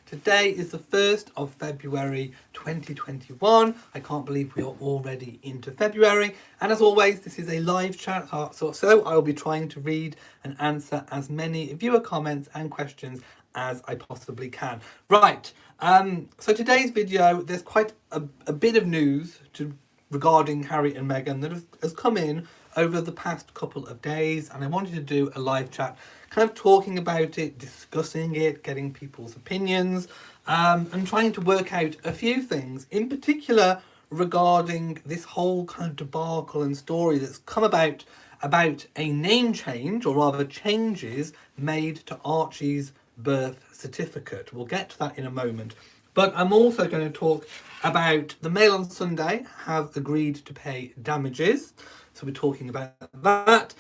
Today is the 1st of February 2021. I can't believe we are already into February. And as always, this is a live chat, so I will be trying to read and answer as many viewer comments and questions as I possibly can. Right, so today's video, there's quite a bit of news regarding Harry and Meghan that has come in over the past couple of days, and I wanted to do a live chat kind of talking about it, discussing it, getting people's opinions, and trying to work out a few things in particular regarding this whole kind of debacle and story that's come about a name change, or rather changes made to Archie's birth certificate. We'll get to that in a moment. But I'm also going to talk about the Mail on Sunday have agreed to pay damages. So we're talking about that.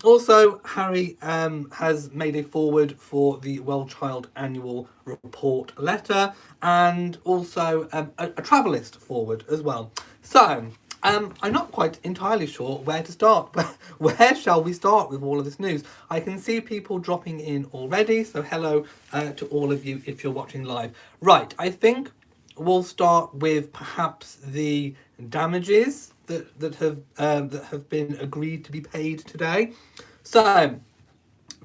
Also, Harry has made a foreword for the WellChild annual report letter, and also a Travalyst foreword as well. So I'm not quite entirely sure where to start. Where shall we start with all of this news? I can see people dropping in already, so hello to all of you if you're watching live. Right, I think we'll start with perhaps the damages that have been agreed to be paid today. So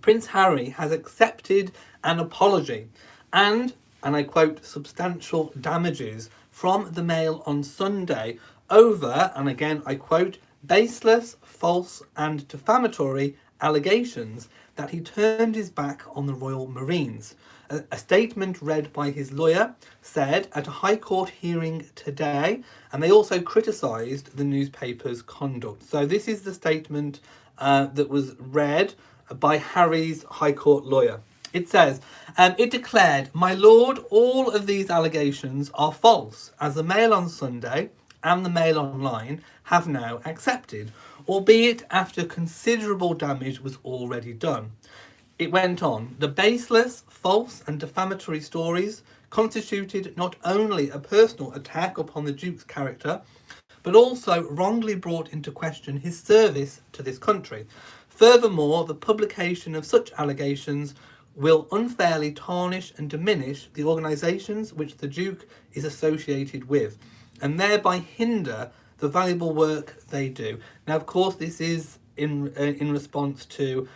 Prince Harry has accepted an apology and I quote, substantial damages from the Mail on Sunday over, and again I quote, baseless, false and defamatory allegations that he turned his back on the Royal Marines. A statement read by his lawyer said at a High Court hearing today, and they also criticised the newspaper's conduct. So this is the statement that was read by Harry's High Court lawyer. It says, it declared, "My lord, all of these allegations are false, as the Mail on Sunday and the Mail Online have now accepted, albeit after considerable damage was already done." It went on, "The baseless, false and defamatory stories constituted not only a personal attack upon the Duke's character, but also wrongly brought into question his service to this country. Furthermore, the publication of such allegations will unfairly tarnish and diminish the organisations which the Duke is associated with, and thereby hinder the valuable work they do." Now, of course, this is in response to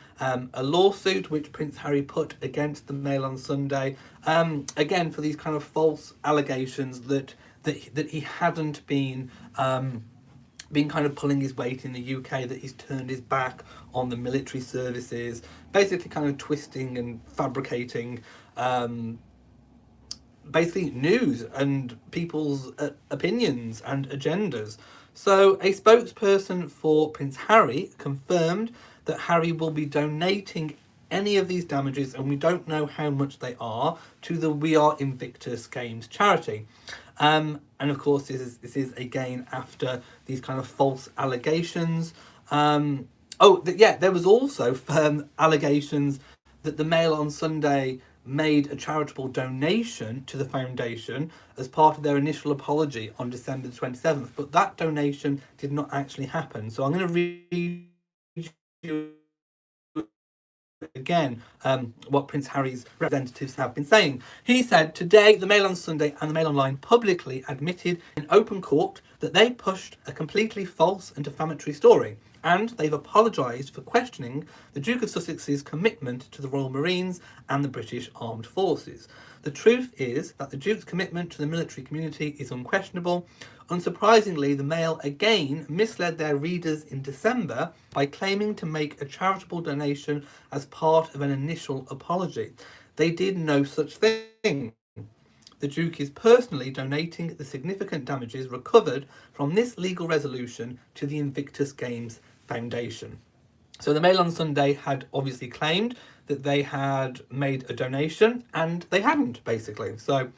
a lawsuit which Prince Harry put against the Mail on Sunday, again for these kind of false allegations that he hadn't been kind of pulling his weight in the UK, that he's turned his back on the military services, basically kind of twisting and fabricating basically news and people's opinions and agendas. So a spokesperson for Prince Harry confirmed that Harry will be donating any of these damages, and we don't know how much they are, to the We Are Invictus Games charity. And of course, this is again after these kind of false allegations. There was also allegations that the Mail on Sunday made a charitable donation to the foundation as part of their initial apology on December the 27th, but that donation did not actually happen. So I'm going to read you again what Prince Harry's representatives have been saying. He said, "Today, the Mail on Sunday and the Mail Online publicly admitted in open court that they pushed a completely false and defamatory story, and they've apologised for questioning the Duke of Sussex's commitment to the Royal Marines and the British Armed Forces. The truth is that the Duke's commitment to the military community is unquestionable. Unsurprisingly, the Mail again misled their readers in December by claiming to make a charitable donation as part of an initial apology. They did no such thing. The Duke is personally donating the significant damages recovered from this legal resolution to the Invictus Games Foundation." So the Mail on Sunday had obviously claimed that they had made a donation, and they hadn't, basically. So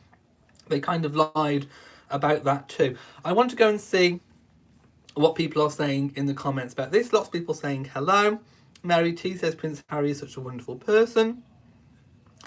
they kind of lied about that too. I want to go and see what people are saying in the comments about this. Lots of people saying hello. Mary T says Prince Harry is such a wonderful person.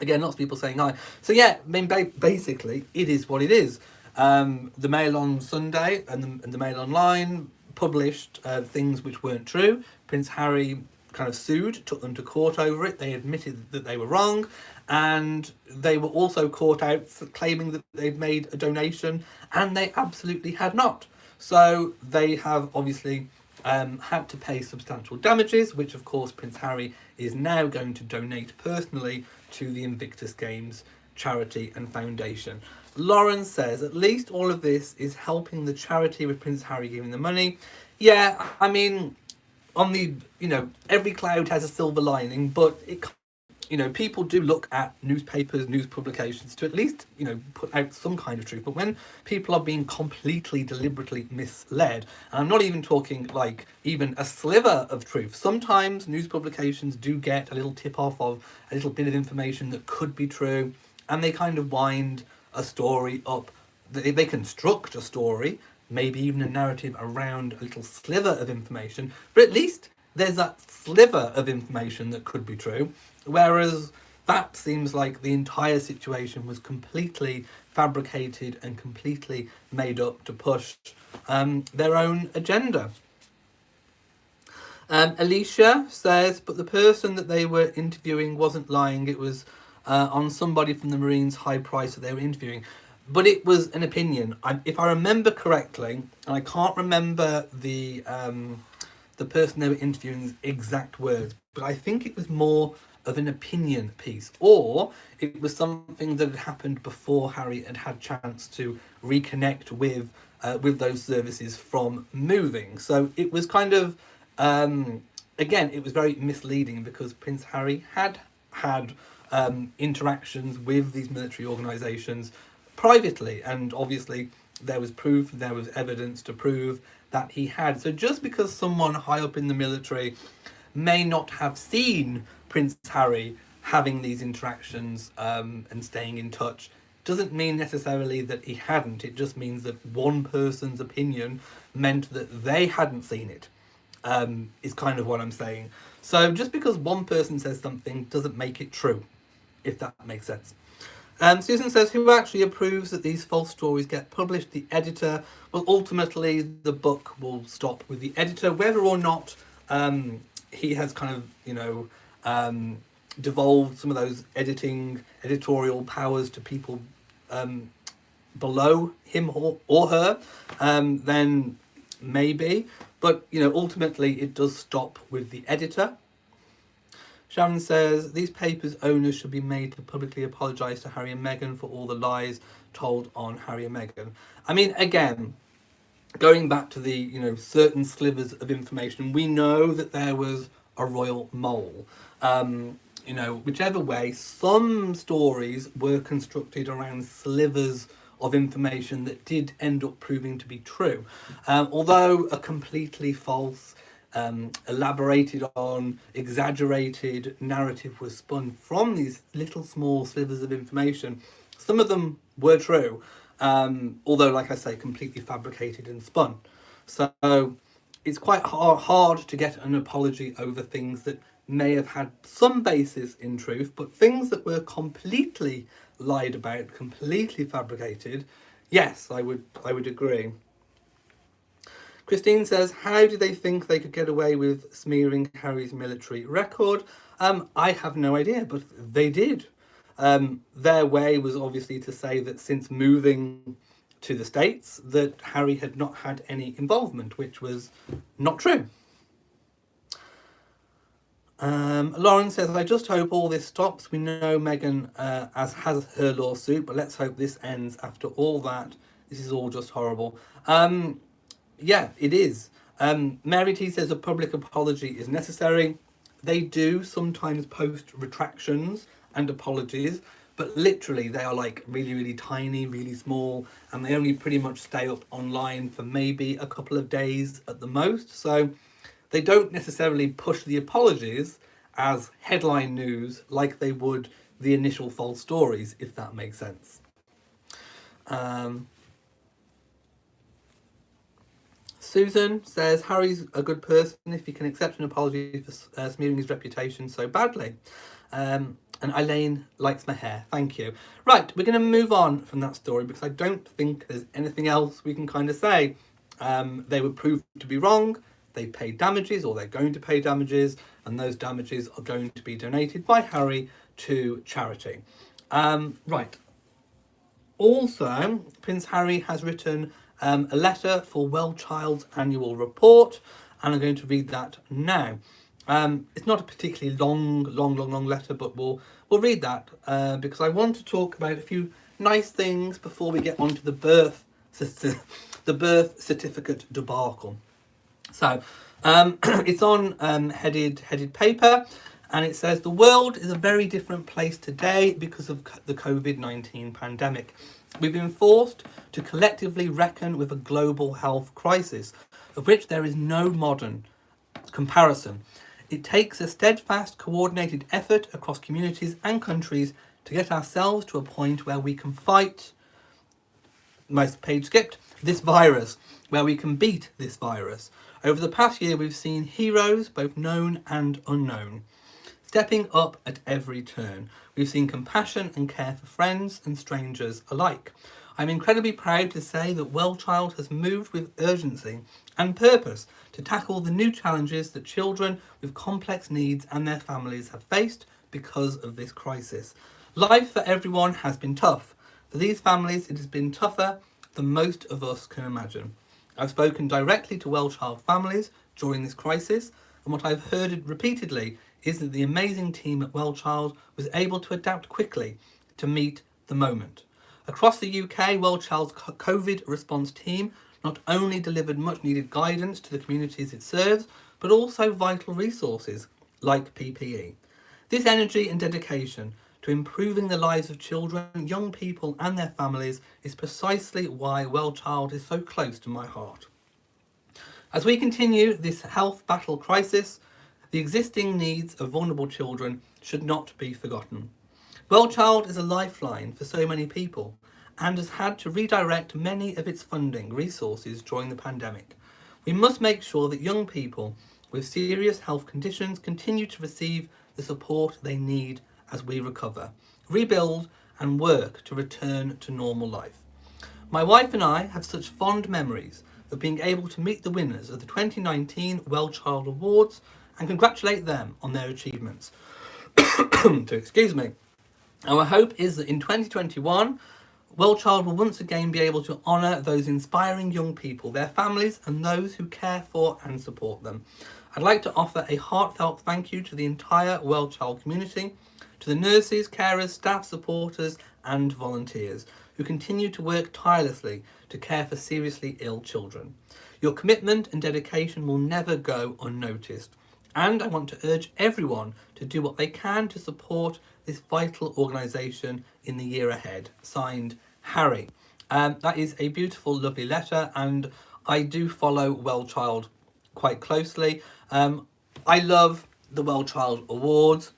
Again, lots of people saying hi. So yeah, I mean, basically, it is what it is. The Mail on Sunday and the Mail Online published things which weren't true. Prince Harry kind of sued, took them to court over it. They admitted that they were wrong, and they were also caught out claiming that they'd made a donation, and they absolutely had not. So they have obviously had to pay substantial damages, which of course Prince Harry is now going to donate personally to the Invictus Games charity and foundation. Lauren says, at least all of this is helping the charity with Prince Harry giving the money. Yeah, I mean, on the, every cloud has a silver lining, but people do look at newspapers, news publications to at least, put out some kind of truth. But when people are being completely deliberately misled, and I'm not even talking like even a sliver of truth, sometimes news publications do get a little tip off of a little bit of information that could be true, and they kind of wind a story up. They construct a story, maybe even a narrative around a little sliver of information, but at least there's that sliver of information that could be true. Whereas that seems like the entire situation was completely fabricated and completely made up to push their own agenda. Alicia says, but the person that they were interviewing wasn't lying. It was on somebody from the Marines' high price that they were interviewing. But it was an opinion. If I remember correctly, and I can't remember the person they were interviewing's exact words, but I think it was more of an opinion piece, or it was something that had happened before Harry had had chance to reconnect with those services from moving. So it was kind of, again, it was very misleading because Prince Harry had interactions with these military organisations privately, and obviously there was proof, there was evidence to prove that he had. So just because someone high up in the military may not have seen Prince Harry having these interactions and staying in touch doesn't mean necessarily that he hadn't. It just means that one person's opinion meant that they hadn't seen it, is kind of what I'm saying. So just because one person says something doesn't make it true, if that makes sense. Susan says, who actually approves that these false stories get published? The editor. Well, ultimately, the book will stop with the editor, whether or not he has kind of, devolved some of those editorial powers to people below him or her, then maybe. But, ultimately, it does stop with the editor. Sharon says, these papers' owners should be made to publicly apologise to Harry and Meghan for all the lies told on Harry and Meghan. I mean, again, going back to the, certain slivers of information, we know that there was a royal mole. Whichever way, some stories were constructed around slivers of information that did end up proving to be true. Although a completely false, elaborated on, exaggerated narrative was spun from these little small slivers of information, some of them were true, although, like I say, completely fabricated and spun. So it's quite hard to get an apology over things that may have had some basis in truth, but things that were completely lied about, completely fabricated, yes, I would agree. Christine says, how do they think they could get away with smearing Harry's military record? I have no idea, but they did. Their way was obviously to say that since moving to the States, that Harry had not had any involvement, which was not true. Lauren says, I just hope all this stops. We know Meghan has her lawsuit, but let's hope this ends after all that. This is all just horrible. Yeah, it is. Mary T says a public apology is necessary. They do sometimes post retractions and apologies, but literally they are like really, really tiny, really small, and they only pretty much stay up online for maybe a couple of days at the most. So they don't necessarily push the apologies as headline news like they would the initial false stories, if that makes sense. Susan says, Harry's a good person if he can accept an apology for smearing his reputation so badly. And Elaine likes my hair. Thank you. Right, we're going to move on from that story because I don't think there's anything else we can kind of say. They were proved to be wrong. They paid damages, or they're going to pay damages, and those damages are going to be donated by Harry to charity. Right. Also, Prince Harry has written a letter for WellChild's annual report, and I'm going to read that now. It's not a particularly long letter, but we'll read that because I want to talk about a few nice things before we get on to the birth certificate debacle. So it's on headed paper, and it says the world is a very different place today because of the COVID-19 pandemic. We've been forced to collectively reckon with a global health crisis, of which there is no modern comparison. It takes a steadfast, coordinated effort across communities and countries to get ourselves to a point where we can fight, my page skipped, this virus, where we can beat this virus. Over the past year, we've seen heroes, both known and unknown, stepping up at every turn. We've seen compassion and care for friends and strangers alike. I'm incredibly proud to say that WellChild has moved with urgency and purpose to tackle the new challenges that children with complex needs and their families have faced because of this crisis. Life for everyone has been tough. For these families, it has been tougher than most of us can imagine. I've spoken directly to WellChild families during this crisis, and what I've heard repeatedly is that the amazing team at WellChild was able to adapt quickly to meet the moment. Across the UK, WellChild's COVID response team not only delivered much needed guidance to the communities it serves, but also vital resources like PPE. This energy and dedication to improving the lives of children, young people and their families is precisely why WellChild is so close to my heart. As we continue this health battle crisis, the existing needs of vulnerable children should not be forgotten. WellChild is a lifeline for so many people and has had to redirect many of its funding resources during the pandemic. We must make sure that young people with serious health conditions continue to receive the support they need as we recover, rebuild and work to return to normal life. My wife and I have such fond memories of being able to meet the winners of the 2019 WellChild Awards and congratulate them on their achievements. Excuse me. Our hope is that in 2021, WellChild will once again be able to honour those inspiring young people, their families and those who care for and support them. I'd like to offer a heartfelt thank you to the entire WellChild community, to the nurses, carers, staff, supporters and volunteers who continue to work tirelessly to care for seriously ill children. Your commitment and dedication will never go unnoticed, and I want to urge everyone to do what they can to support this vital organisation in the year ahead. Signed, Harry. That is a beautiful, lovely letter, and I do follow WellChild quite closely. I love the WellChild Awards,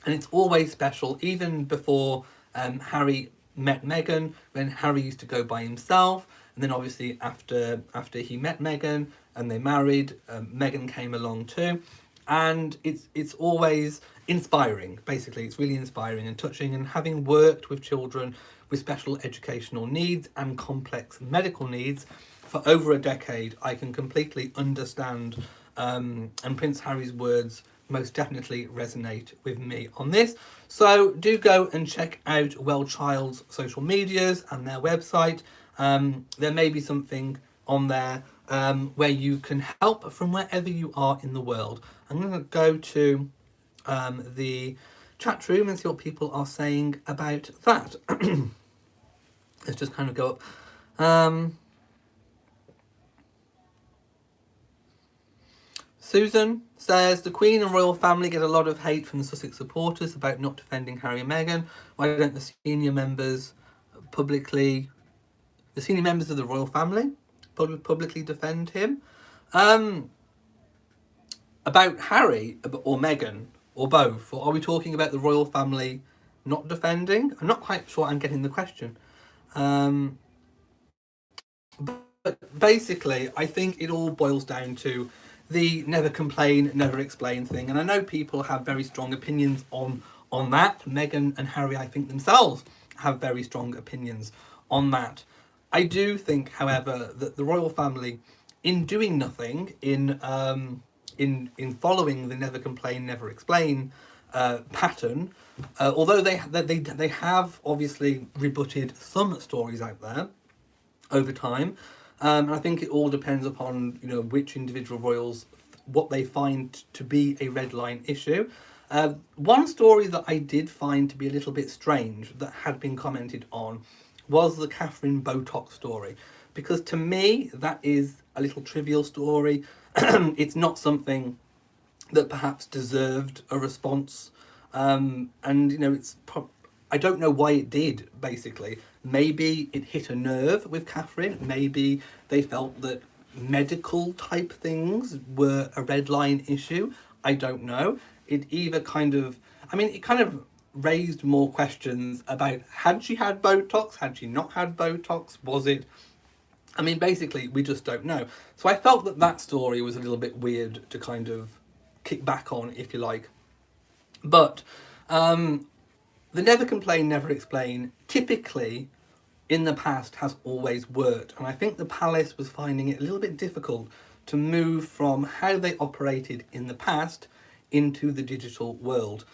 and it's always special, even before Harry met Meghan, when Harry used to go by himself, and then obviously after he met Meghan and they married, Meghan came along too, and it's always inspiring. Basically, it's really inspiring and touching, and having worked with children with special educational needs and complex medical needs for over a decade, I can completely understand, and Prince Harry's words most definitely resonate with me on this. So do go and check out WellChild's social medias and their website. There may be something on there where you can help from wherever you are in the world. I'm going to go to the chat room and see what people are saying about that. Let's just kind of go up. Susan says, the Queen and royal family get a lot of hate from the Sussex supporters about not defending Harry and Meghan. Why don't the senior members of the royal family publicly defend him? About Harry or Meghan or both? Or are we talking about the royal family not defending? I'm not quite sure I'm getting the question. But basically, I think it all boils down to the never complain, never explain thing. And I know people have very strong opinions on that. Meghan and Harry, I think themselves, have very strong opinions on that. I do think, however, that the royal family, in doing nothing, in following the never complain, never explain pattern. Although they have obviously rebutted some stories out there over time, and I think it all depends upon which individual royals, what they find to be a red line issue. One story that I did find to be a little bit strange that had been commented on was the Catherine Botox story, because to me that is a little trivial story. It's not something that perhaps deserved a response, and I don't know why it did. Basically, maybe it hit a nerve with Catherine. Maybe they felt that medical type things were a red line issue. I don't know. It either kind of raised more questions about, had she had Botox, had she not had Botox, was it, basically we just don't know. So I felt that story was a little bit weird to kind of kick back on, if you like. But the never complain, never explain typically in the past has always worked, and I think the palace was finding it a little bit difficult to move from how they operated in the past into the digital world.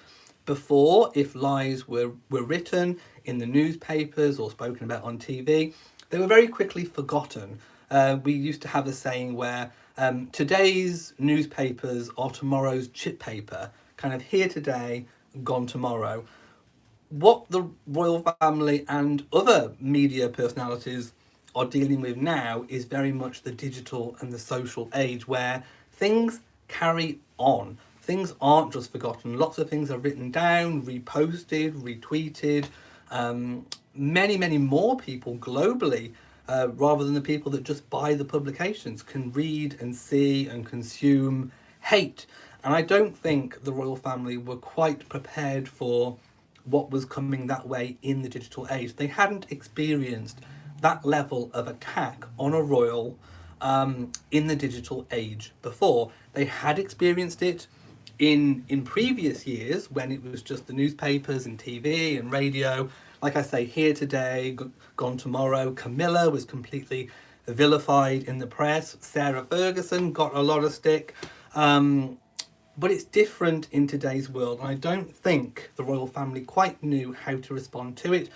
Before, if lies were written in the newspapers or spoken about on TV, they were very quickly forgotten. We used to have a saying where today's newspapers are tomorrow's chip paper, kind of here today, gone tomorrow. What the royal family and other media personalities are dealing with now is very much the digital and the social age, where things carry on. Things aren't just forgotten. Lots of things are written down, reposted, retweeted. Many more people globally, rather than the people that just buy the publications, can read and see and consume hate. And I don't think the royal family were quite prepared for what was coming that way in the digital age. They hadn't experienced that level of attack on a royal in the digital age before. They had experienced it in previous years when it was just the newspapers and TV and radio. Like I say, here today, gone tomorrow. Camilla was completely vilified in the press. Sarah Ferguson got a lot of stick. But it's different in today's world, and I don't think the royal family quite knew how to respond to it.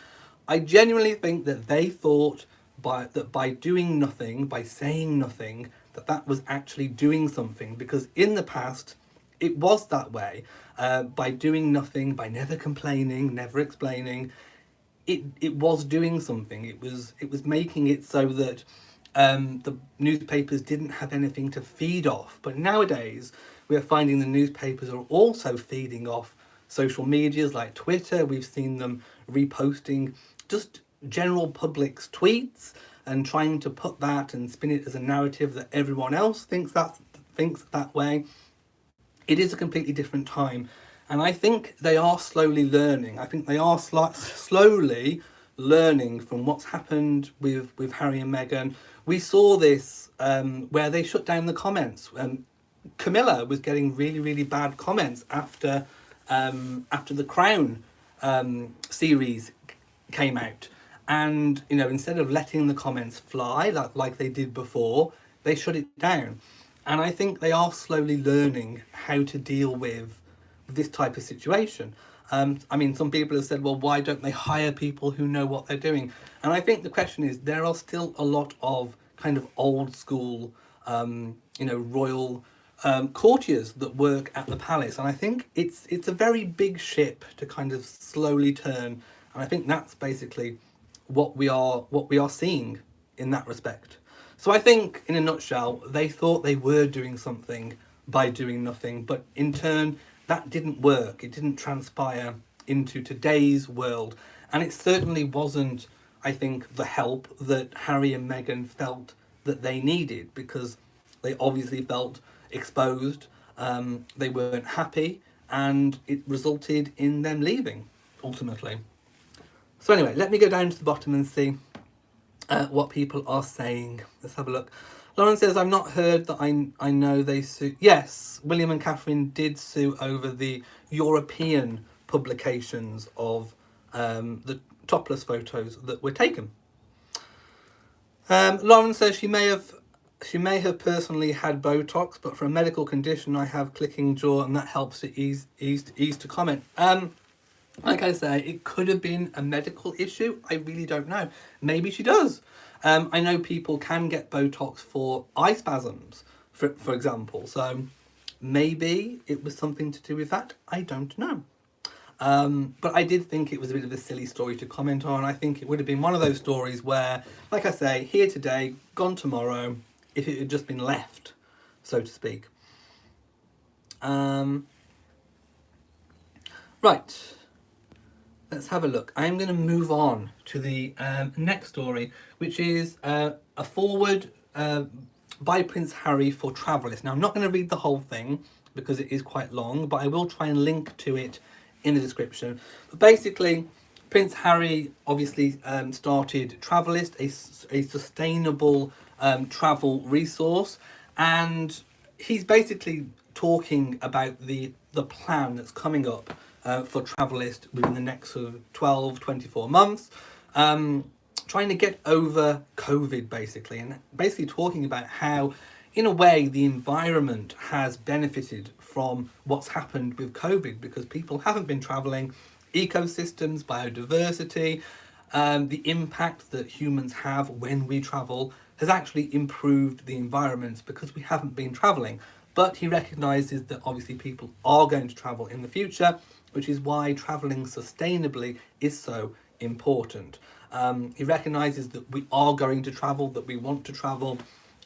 I genuinely think that they thought by doing nothing, by saying nothing, that was actually doing something, because in the past it was that way. By doing nothing, by never complaining, never explaining, it was doing something. It was making it so that the newspapers didn't have anything to feed off. But nowadays we are finding the newspapers are also feeding off social medias like Twitter. We've seen them reposting just general public's tweets and trying to put that and spin it as a narrative that everyone else thinks that way. It is a completely different time, and I think they are slowly learning. I think they are slowly learning from what's happened with Harry and Meghan. We saw this where they shut down the comments. Camilla was getting really bad comments after the Crown series came out, and instead of letting the comments fly like they did before, they shut it down. And I think they are slowly learning how to deal with this type of situation. Some people have said, well, why don't they hire people who know what they're doing? And I think the question is, there are still a lot of kind of old school, royal courtiers that work at the palace. And I think it's a very big ship to kind of slowly turn. And I think that's basically what we are seeing in that respect. So I think, in a nutshell, they thought they were doing something by doing nothing, but in turn, that didn't work. It didn't transpire into today's world, and it certainly wasn't, I think, the help that Harry and Meghan felt that they needed, because they obviously felt exposed, they weren't happy, and it resulted in them leaving, ultimately. So anyway, let me go down to the bottom and see what people are saying. Let's have a look. Lauren says, I've not heard that I know they sue. Yes, William and Catherine did sue over the European publications of the topless photos that were taken. Lauren says she may have She may have personally had Botox, but for a medical condition, I have clicking jaw, and that helps to ease to comment. Like I say, it could have been a medical issue. I really don't know. Maybe she does. I know people can get Botox for eye spasms, for example. So maybe it was something to do with that. I don't know. But I did think it was a bit of a silly story to comment on. I think it would have been one of those stories where, like I say, here today, gone tomorrow, if it had just been left, so to speak. Right. Let's have a look. I'm going to move on to the next story, which is a foreword by Prince Harry for Travalyst. Now, I'm not going to read the whole thing because it is quite long, but I will try and link to it in the description. But basically, Prince Harry obviously started Travalyst, a sustainable travel resource, and he's basically talking about the plan that's coming up for Travalyst within the next sort of 12, 24 months, trying to get over COVID basically, and basically talking about how, in a way, the environment has benefited from what's happened with COVID because people haven't been travelling, ecosystems, biodiversity, the impact that humans have when we travel has actually improved the environment because we haven't been travelling. But he recognises that obviously people are going to travel in the future, which is why travelling sustainably is so important. He recognises that we are going to travel, that we want to travel,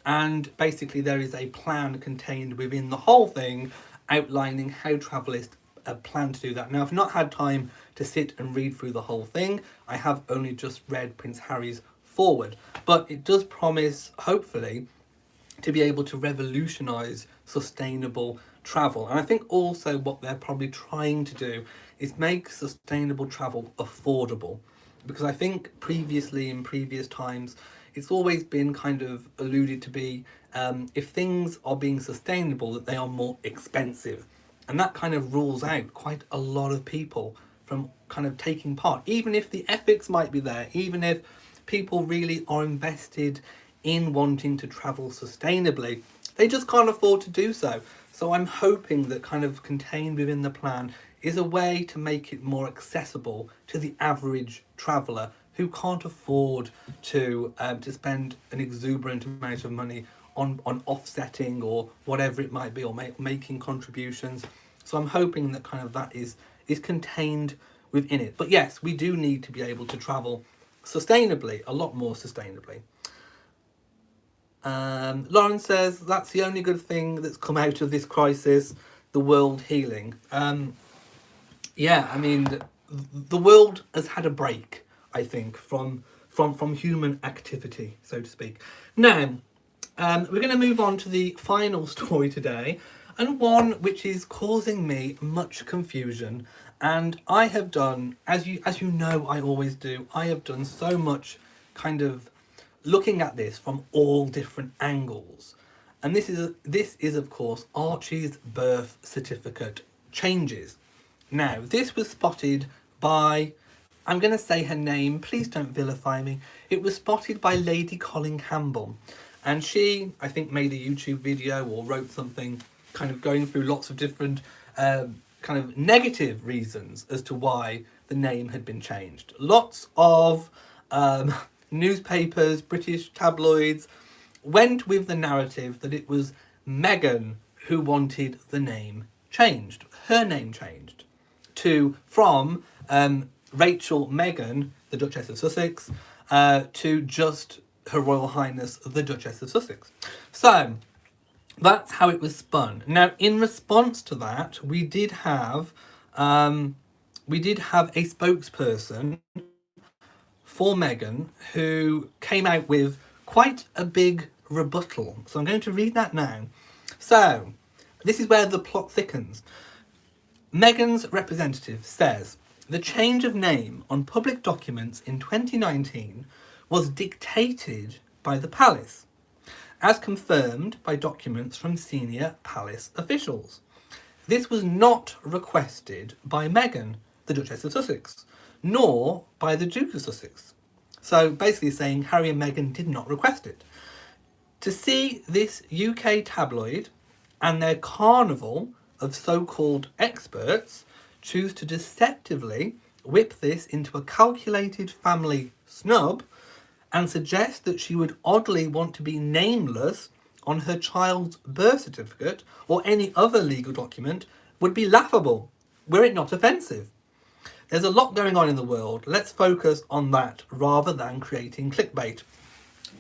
and basically there is a plan contained within the whole thing outlining how Travalyst plan to do that. Now, I've not had time to sit and read through the whole thing. I have only just read Prince Harry's foreword, but it does promise, hopefully, to be able to revolutionise sustainable travel. And I think also what they're probably trying to do is make sustainable travel affordable. Because I think previously, in previous times, it's always been kind of alluded to be, if things are being sustainable, that they are more expensive. And that kind of rules out quite a lot of people from kind of taking part. Even if the ethics might be there, even if people really are invested in wanting to travel sustainably, they just can't afford to do so. So I'm hoping that kind of contained within the plan is a way to make it more accessible to the average traveller who can't afford to spend an exuberant amount of money on offsetting or whatever it might be, or making contributions. So I'm hoping that kind of that is contained within it. But yes, we do need to be able to travel sustainably, a lot more sustainably. Lauren says that's the only good thing that's come out of this crisis, the world healing. Yeah, I mean, the world has had a break, I think, from human activity, so to speak. Now, we're going to move on to the final story today, and one which is causing me much confusion. And I have done, as you know, I always do, I have done so much kind of looking at this from all different angles. And this is of course Archie's birth certificate changes. Now, this was spotted by, I'm going to say her name, please don't vilify me. It was spotted by Lady Colin Campbell. And she, I think, made a YouTube video or wrote something kind of going through lots of different kind of negative reasons as to why the name had been changed. Lots of newspapers, British tabloids, went with the narrative that it was Meghan who wanted the name changed, her name changed, from Rachel Meghan, the Duchess of Sussex, to just Her Royal Highness the Duchess of Sussex. So that's how it was spun. Now, in response to that, we did have a spokesperson for Meghan who came out with quite a big rebuttal. So I'm going to read that now. So this is where the plot thickens. Meghan's representative says the change of name on public documents in 2019 was dictated by the palace, as confirmed by documents from senior palace officials. This was not requested by Meghan, the Duchess of Sussex, nor by the Duke of Sussex. So basically saying Harry and Meghan did not request it. To see this UK tabloid and their carnival of so-called experts choose to deceptively whip this into a calculated family snub and suggest that she would oddly want to be nameless on her child's birth certificate or any other legal document would be laughable, were it not offensive. There's a lot going on in the world. Let's focus on that rather than creating clickbait.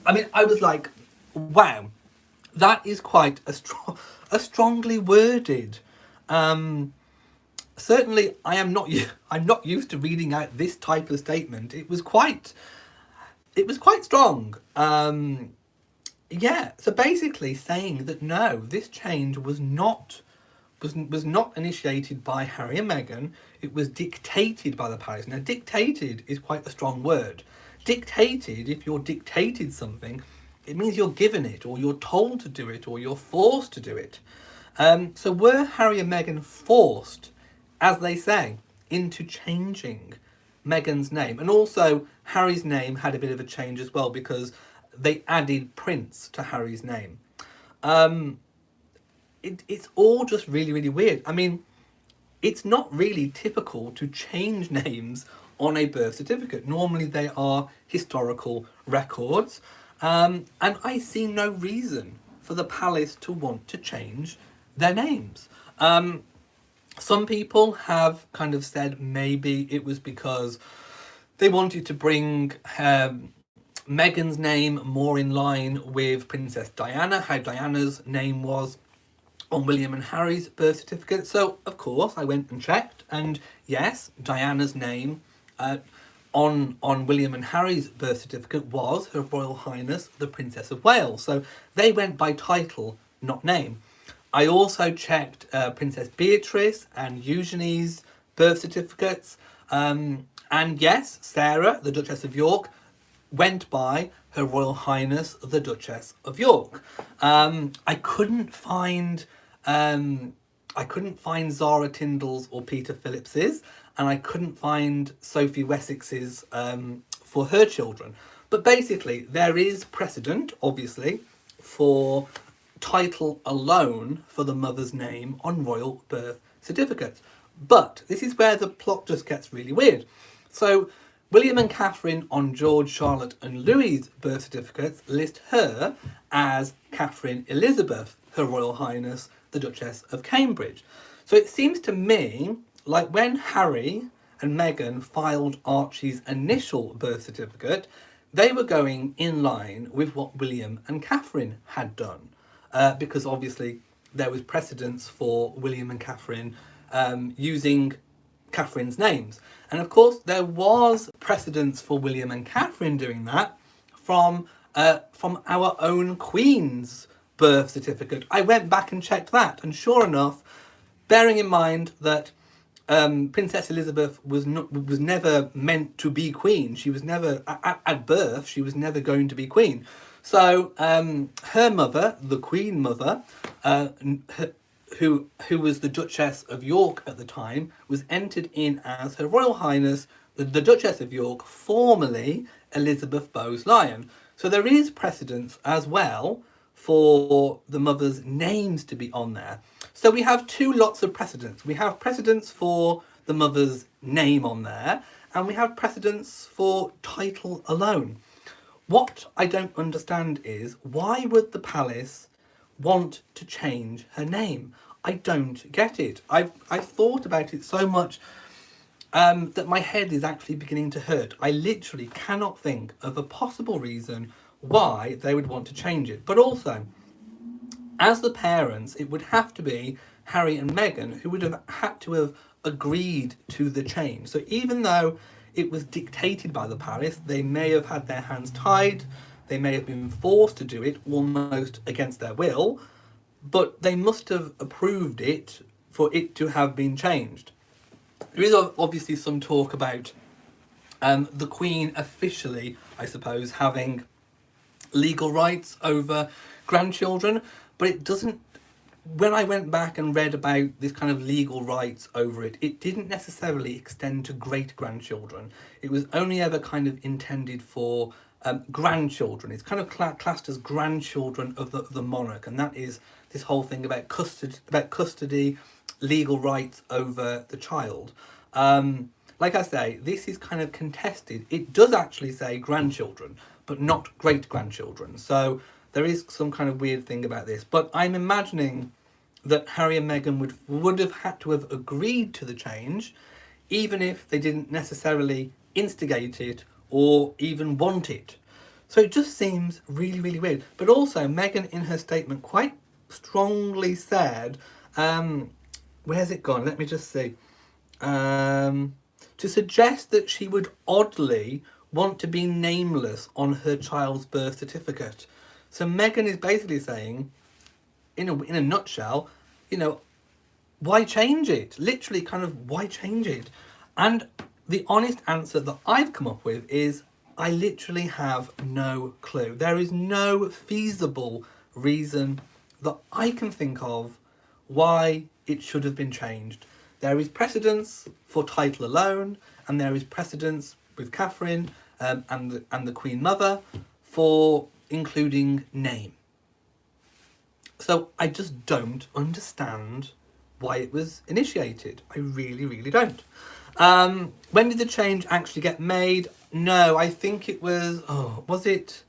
I mean, I was like, wow, that is quite a strongly worded. Certainly, I'm not used to reading out this type of statement. It was quite strong. Yeah. So basically, saying that no, this change was not initiated by Harry and Meghan. It was dictated by the palace. Now, dictated is quite a strong word. Dictated, if you're dictated something, it means you're given it, or you're told to do it, or you're forced to do it. So were Harry and Meghan forced, as they say, into changing Meghan's name? And also, Harry's name had a bit of a change as well, because they added Prince to Harry's name. It's all just really, really weird. I mean, it's not really typical to change names on a birth certificate. Normally they are historical records. And I see no reason for the palace to want to change their names. Some people have kind of said maybe it was because they wanted to bring Meghan's name more in line with Princess Diana, how Diana's name was on William and Harry's birth certificate. So, of course, I went and checked, and yes, Diana's name on William and Harry's birth certificate was Her Royal Highness the Princess of Wales. So they went by title, not name. I also checked Princess Beatrice and Eugenie's birth certificates. And yes, Sarah, the Duchess of York, went by Her Royal Highness the Duchess of York. I couldn't find Zara Tindall's or Peter Phillips's, and I couldn't find Sophie Wessex's for her children. But basically, there is precedent, obviously, for title alone for the mother's name on royal birth certificates. But this is where the plot just gets really weird. So William and Catherine on George, Charlotte and Louis's birth certificates list her as Catherine Elizabeth, Her Royal Highness the Duchess of Cambridge. So it seems to me like when Harry and Meghan filed Archie's initial birth certificate, they were going in line with what William and Catherine had done. Because obviously there was precedence for William and Catherine using Catherine's names. And of course there was precedence for William and Catherine doing that from our own Queen's birth certificate. I went back and checked that, and sure enough, bearing in mind that Princess Elizabeth was never meant to be queen. She was never at birth. She was never going to be queen. So her mother, the Queen mother, who was the Duchess of York at the time, was entered in as Her Royal Highness the Duchess of York, formerly Elizabeth Bowes-Lyon. So there is precedence as well for the mother's names to be on there. So we have two lots of precedence. We have precedence for the mother's name on there, and we have precedence for title alone. What I don't understand is, why would the palace want to change her name? I don't get it. I've thought about it so much that my head is actually beginning to hurt. I literally cannot think of a possible reason why they would want to change it. But also, as the parents, it would have to be Harry and Meghan who would have had to have agreed to the change. So even though it was dictated by the palace, they may have had their hands tied, they may have been forced to do it almost against their will, but they must have approved it for it to have been changed. There is obviously some talk about the Queen officially, I suppose, having legal rights over grandchildren, but it doesn't. When I went back and read about this kind of legal rights over it, it didn't necessarily extend to great grandchildren. It was only ever kind of intended for grandchildren. It's kind of classed as grandchildren of the monarch, and that is this whole thing about custody, legal rights over the child. Like I say, this is kind of contested. It does actually say grandchildren, but not great grandchildren. So there is some kind of weird thing about this. But I'm imagining that Harry and Meghan would have had to have agreed to the change, even if they didn't necessarily instigate it or even want it. So it just seems really, really weird. But also, Meghan in her statement quite strongly said, where's it gone? Let me just see. To suggest that she would oddly want to be nameless on her child's birth certificate. So Meghan is basically saying, in a nutshell, why change it? Literally, kind of, why change it? And the honest answer that I've come up with is, I literally have no clue. There is no feasible reason that I can think of why it should have been changed. There is precedence for title alone, and there is precedence with Catherine and the Queen Mother for including name. So I just don't understand why it was initiated. I really, really don't. When did the change actually get made? No, I think it was, was it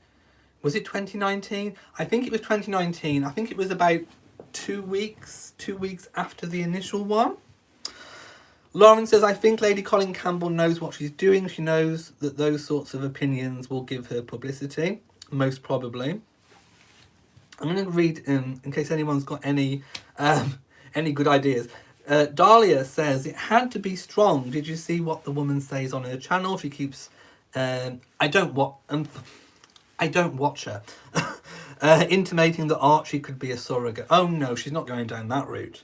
2019? I think it was 2019. I think it was about 2 weeks after the initial one. Lauren says, I think Lady Colin Campbell knows what she's doing. She knows that those sorts of opinions will give her publicity, most probably. I'm going to read in case anyone's got any good ideas. Dahlia says, it had to be strong. Did you see what the woman says on her channel? She keeps, I don't watch her, intimating that Archie could be a surrogate. Oh no, she's not going down that route,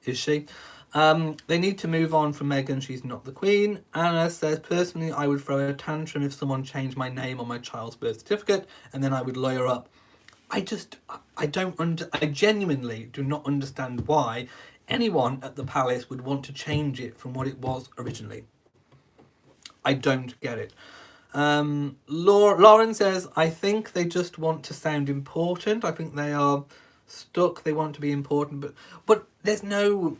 is she? They need to move on from Meghan. She's not the Queen. Anna says, personally, I would throw a tantrum if someone changed my name on my child's birth certificate, and then I would lawyer up. I genuinely do not understand why anyone at the palace would want to change it from what it was originally. I don't get it. Lauren says, I think they just want to sound important. I think they are stuck. They want to be important, but there's no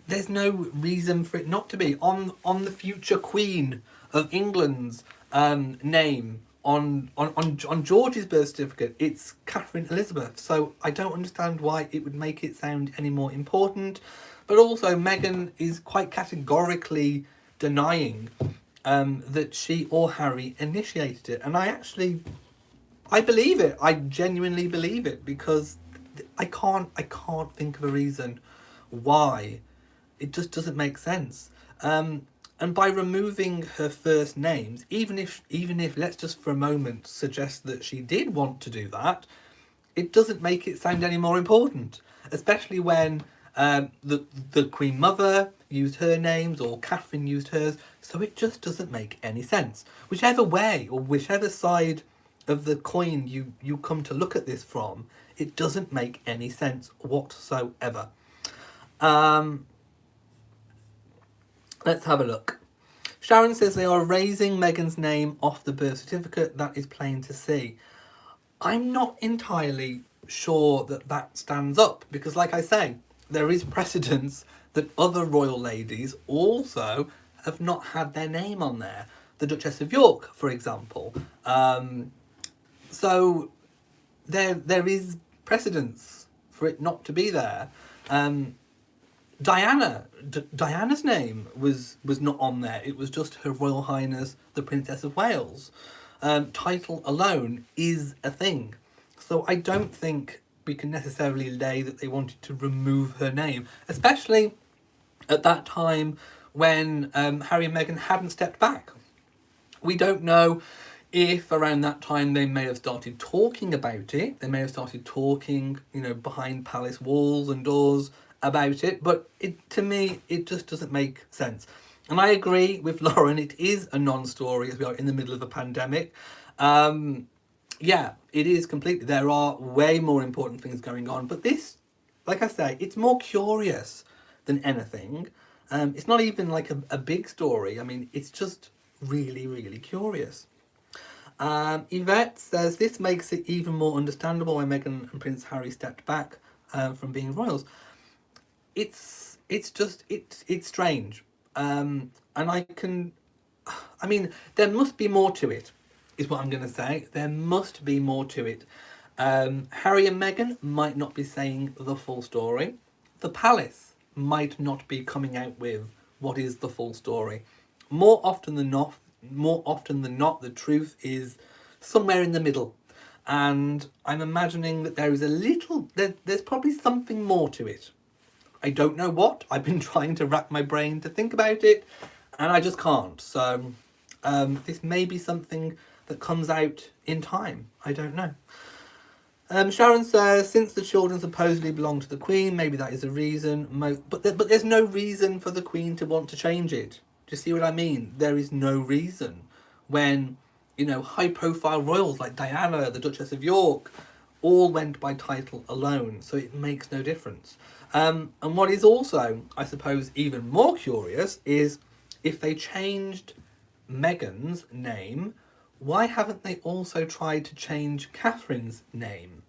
reason for it not to be on the future Queen of England's name. On George's birth certificate, it's Catherine Elizabeth. So I don't understand why it would make it sound any more important. But also, Meghan is quite categorically denying that she or Harry initiated it. And I believe it. I genuinely believe it, because I can't think of a reason why. It just doesn't make sense. And by removing her first names, even if let's just for a moment suggest that she did want to do that, it doesn't make it sound any more important. Especially when the Queen Mother used her names or Catherine used hers, so it just doesn't make any sense. Whichever way or whichever side of the coin you come to look at this from, it doesn't make any sense whatsoever. Let's have a look. Sharon says they are raising Meghan's name off the birth certificate. That is plain to see. I'm not entirely sure that stands up, because like I say, there is precedence that other royal ladies also have not had their name on there. The Duchess of York, for example. So there is precedence for it not to be there. Diana's name was not on there. It was just Her Royal Highness the Princess of Wales. Title alone is a thing. So I don't think we can necessarily lay that they wanted to remove her name, especially at that time when Harry and Meghan hadn't stepped back. We don't know if around that time they may have started talking about it. They may have started talking, behind palace walls and doors about it, but to me it just doesn't make sense. And I agree with Lauren, it is a non-story as we are in the middle of a pandemic. Yeah, it is completely. There are way more important things going on, but this, like I say, it's more curious than anything. It's not even like a big story. I mean, it's just really, really curious. Yvette says, this makes it even more understandable why Meghan and Prince Harry stepped back from being royals. It's strange. And I mean, there must be more to it, is what I'm going to say. There must be more to it. Harry and Meghan might not be saying the full story. The palace might not be coming out with what is the full story. More often than not, the truth is somewhere in the middle. And I'm imagining that there's probably something more to it. I don't know what. I've been trying to rack my brain to think about it, and I just can't. So this may be something that comes out in time. I don't know. Sharon says, since the children supposedly belong to the Queen, maybe that is a reason. But there's no reason for the Queen to want to change it. Do you see what I mean? There is no reason. When, high-profile royals like Diana, the Duchess of York, all went by title alone, so it makes no difference. And what is also, I suppose, even more curious is if they changed Meghan's name, why haven't they also tried to change Catherine's name?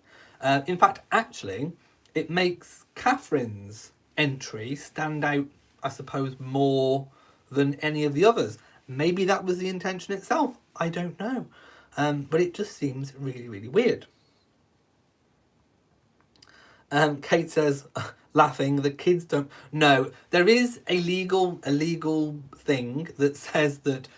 In fact, actually, it makes Catherine's entry stand out, I suppose, more than any of the others. Maybe that was the intention itself. I don't know. But it just seems really, really weird. Kate says, laughing, the kids don't... No, there is a legal thing that says that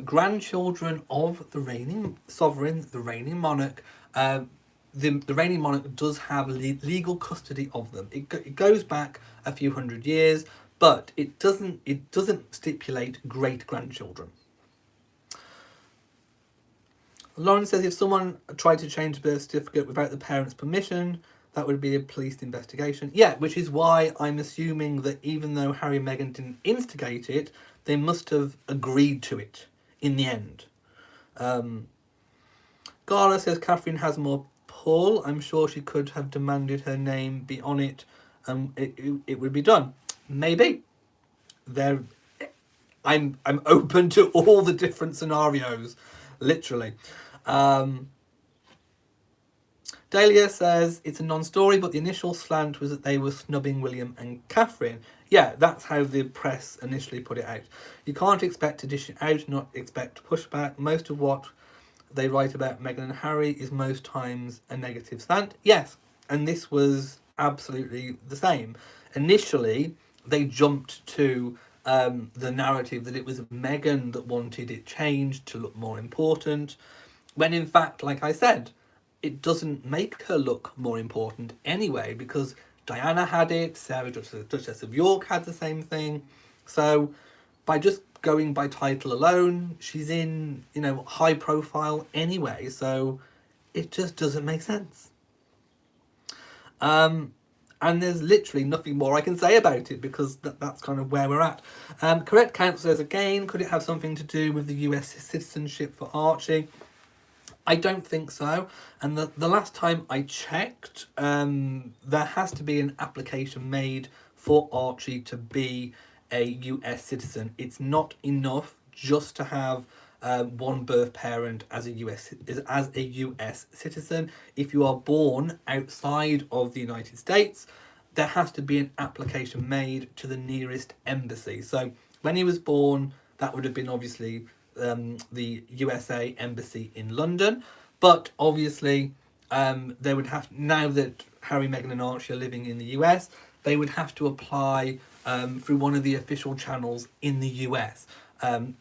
grandchildren of the reigning sovereign, the reigning monarch, the reigning monarch does have legal custody of them. It goes back a few hundred years, but it doesn't stipulate great grandchildren. Lauren says, if someone tried to change the birth certificate without the parents' permission, that would be a police investigation. Yeah, which is why I'm assuming that even though Harry and Meghan didn't instigate it, they must have agreed to it in the end. Gala says Catherine has more pull. I'm sure she could have demanded her name be on it and it would be done. Maybe. I'm open to all the different scenarios, literally. Dahlia says it's a non-story, but the initial slant was that they were snubbing William and Catherine. Yeah, that's how the press initially put it out. You can't expect to dish it out, not expect pushback. Most of what they write about Meghan and Harry is most times a negative slant. Yes, and this was absolutely the same. Initially, they jumped to the narrative that it was Meghan that wanted it changed to look more important, when in fact, like I said, it doesn't make her look more important anyway, because Diana had it, Sarah, Duchess of York, had the same thing. So by just going by title alone, she's in, high profile anyway, so it just doesn't make sense. And there's literally nothing more I can say about it, because that's kind of where we're at. Correct count says again, could it have something to do with the US citizenship for Archie? I don't think so. And the last time I checked, there has to be an application made for Archie to be a US citizen. It's not enough just to have one birth parent as a US citizen. If you are born outside of the United States, there has to be an application made to the nearest embassy. So when he was born, that would have been obviously the USA embassy in London, but obviously they would have, now that Harry, Meghan and Archie are living in the US, they would have to apply through one of the official channels in the US.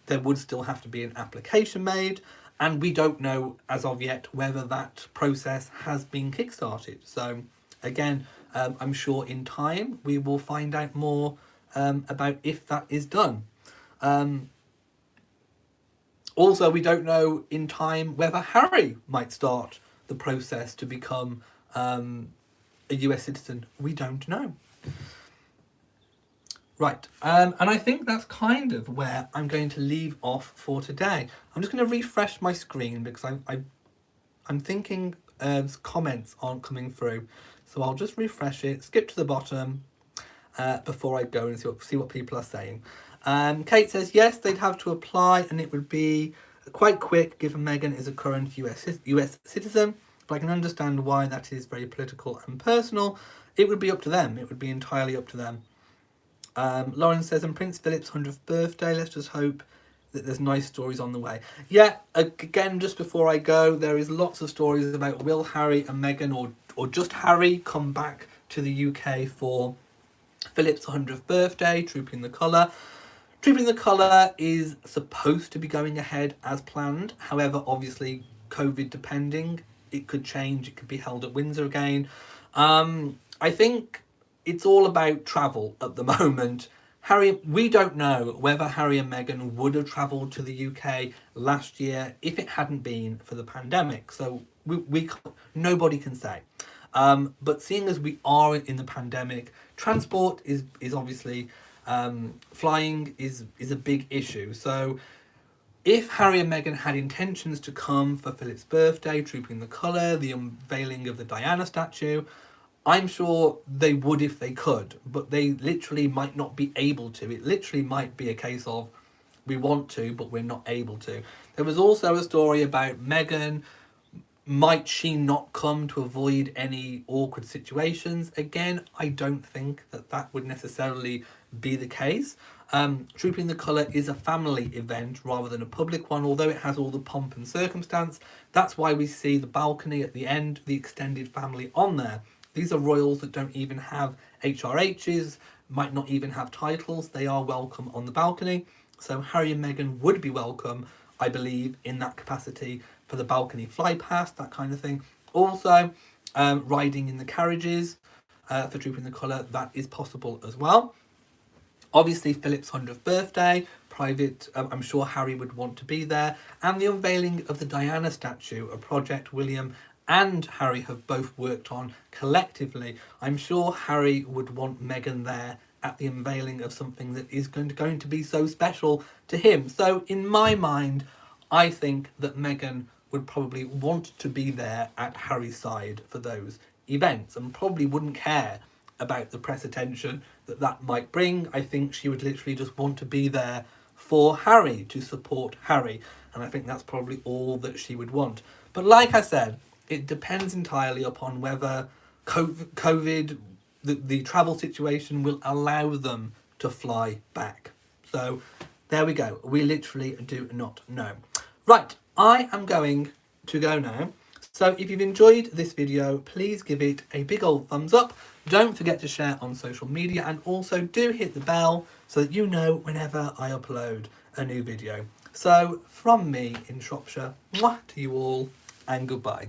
There would still have to be an application made, and we don't know as of yet whether that process has been kickstarted. So again, I'm sure in time we will find out more about if that is done. Also, we don't know in time whether Harry might start the process to become a US citizen. We don't know. Right, and I think that's kind of where I'm going to leave off for today. I'm just going to refresh my screen because I'm thinking comments aren't coming through. So I'll just refresh it, skip to the bottom before I go and see what people are saying. Kate says, yes, they'd have to apply and it would be Quite quick, given Meghan is a current US citizen, but I can understand why that is very political and personal. It would be up to them. It would be entirely up to them. Lauren says, on Prince Philip's 100th birthday, let's just hope that there's nice stories on the way. Yeah, again, just before I go, there is lots of stories about will Harry and Meghan, or just Harry, come back to the UK for Philip's 100th birthday, Trooping the Colour. Trooping the Colour is supposed to be going ahead as planned. However, obviously, COVID depending, it could change. It could be held at Windsor again. I think it's all about travel at the moment. We don't know whether Harry and Meghan would have travelled to the UK last year if it hadn't been for the pandemic. So nobody can say. But seeing as we are in the pandemic, transport is obviously, flying is a big issue. So if Harry and Meghan had intentions to come for Philip's birthday, Trooping the Colour, the unveiling of the Diana statue, I'm sure they would if they could, but they literally might not be able to. It literally might be a case of, we want to, but we're not able to. There was also a story about Meghan. Might she not come to avoid any awkward situations? Again, I don't think that would necessarily be the case. Trooping the Colour is a family event rather than a public one, although it has all the pomp and circumstance. That's why we see the balcony at the end, the extended family on there. These are royals that don't even have HRHs, might not even have titles. They are welcome on the balcony. So Harry and Meghan would be welcome, I believe, in that capacity for the balcony fly past, that kind of thing. Also, riding in the carriages for Trooping the Colour, that is possible as well. Obviously, Philip's 100th birthday, private, I'm sure Harry would want to be there. And the unveiling of the Diana statue, a project William and Harry have both worked on collectively. I'm sure Harry would want Meghan there at the unveiling of something that is going to be so special to him. So in my mind, I think that Meghan would probably want to be there at Harry's side for those events and probably wouldn't care about the press attention that might bring. I think she would literally just want to be there for Harry, to support Harry. And I think that's probably all that she would want. But like I said, it depends entirely upon whether COVID, the travel situation will allow them to fly back. So there we go. We literally do not know. Right, I am going to go now. So if you've enjoyed this video, please give it a big old thumbs up. Don't forget to share on social media, and also do hit the bell so that you know whenever I upload a new video. So from me in Shropshire, mwah to you all, and goodbye.